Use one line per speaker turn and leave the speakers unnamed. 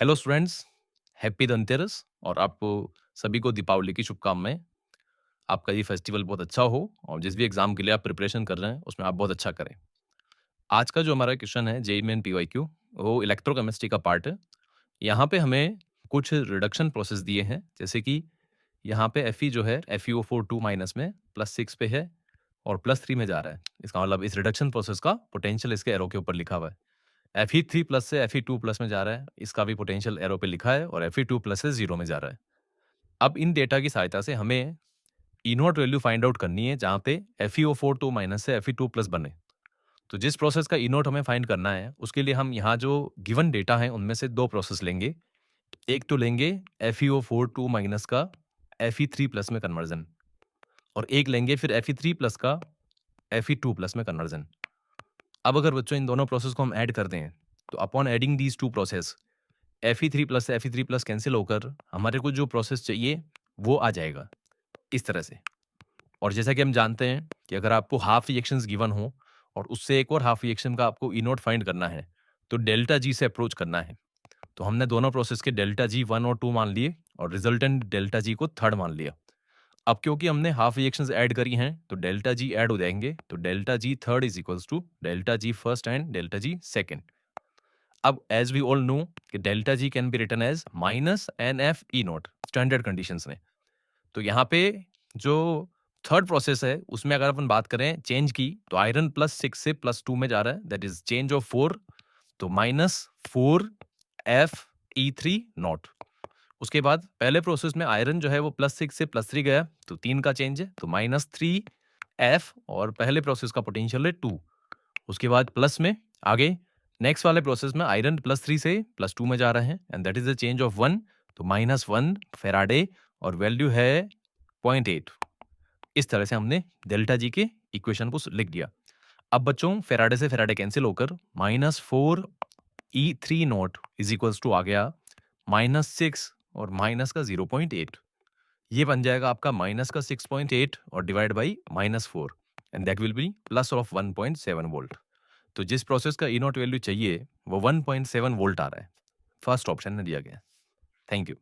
Hello students, happy Dhanteras और आपको सभी को दीपावली की शुभकामनाएं। आपका ये फेस्टिवल बहुत अच्छा हो और जिस भी एग्जाम के लिए आप प्रिपरेशन कर रहे हैं उसमें आप बहुत अच्छा करें। आज का जो हमारा क्वेश्चन है जेईई मेन पीवाईक्यू, वो इलेक्ट्रोकेमिस्ट्री का पार्ट है। यहाँ पे हमें कुछ रिडक्शन प्रोसेस दिए हैं, जैसे कि यहाँ पे Fe जो है FeO4 2 माइनस में +6 पे है और +3 में जा रहा है। इसका मतलब इस रिडक्शन प्रोसेस का पोटेंशियल इसके एरो के ऊपर लिखा हुआ है। Fe3+ से Fe2+ में जा रहा है, इसका भी पोटेंशियल एरो पे लिखा है और Fe2+ से 0 में जा रहा है। अब इन डेटा की सहायता से हमें ई नॉट वैल्यू फाइंड आउट करनी है जहाँ पे FeO4 2 माइनस से Fe2+ बने। तो जिस प्रोसेस का ई नोट हमें फाइंड करना है, उसके लिए हम यहाँ जो गिवन डेटा है उनमें से 2 प्रोसेस लेंगे। एक तो लेंगे FeO4 2 माइनस का Fe3+ में कन्वर्जन और एक लेंगे फिर Fe3+ का Fe2+ में कन्वर्जन। अब अगर बच्चों इन दोनों प्रोसेस को हम ऐड कर दें, तो upon adding these 2 process Fe3+ से Fe3+ कैंसिल होकर हमारे को जो प्रोसेस चाहिए वो आ जाएगा इस तरह से। और जैसा कि हम जानते हैं कि अगर आपको हाफ रिएक्शंस गिवन हो और उससे एक और हाफ रिएक्शन का आपको ई नोट फाइंड करना है, तो डेल्टा जी से अप्रोच करना है। तो हमने दोनों प्रोसेस के डेल्टा जी 1 और 2 मान लिए और रिजल्टेंट डेल्टा जी को थर्ड मान लिया। अब क्योंकि हमने हाफ रिएक्शंस ऐड करी हैं, तो डेल्टा जी ऐड हो जाएंगे। तो delta G third is equals to delta G first and delta G second. अब एज वी ऑल नो कि delta G can be written as minus N F E naught standard conditions में। तो यहाँ पे जो थर्ड प्रोसेस है उसमें अगर अपन बात करें चेंज की, तो आयरन +6 से +2 में जा रहा है, दैट इज चेंज ऑफ 4। तो -4 Fe3 नॉट। उसके बाद पहले प्रोसेस में आयरन जो है वो +6 से +3 गया, तो 3 का चेंज है, तो -3 F और पहले प्रोसेस का पोटेंशियल है 2। उसके बाद प्लस में आगे नेक्स्ट वाले प्रोसेस में आयरन +3 से +2 में जा रहे हैं and that is the change of 1, तो -1 फेराडे और वैल्यू है 0.8। इस तरह से हमने डेल्टा जी के इक्वेशन को लिख दिया। अब बच्चों फेराडे से फेराडे कैंसिल होकर -4 E3 not is equals to आ गया -6 और माइनस का 0.8। ये बन जाएगा आपका माइनस का 6.8 और divide by -4 and that will be plus of 1.7 volt. तो जिस प्रोसेस का ई नॉट वैल्यू चाहिए वो 1.7 वोल्ट आ रहा है, फर्स्ट ऑप्शन में दिया गया। Thank you.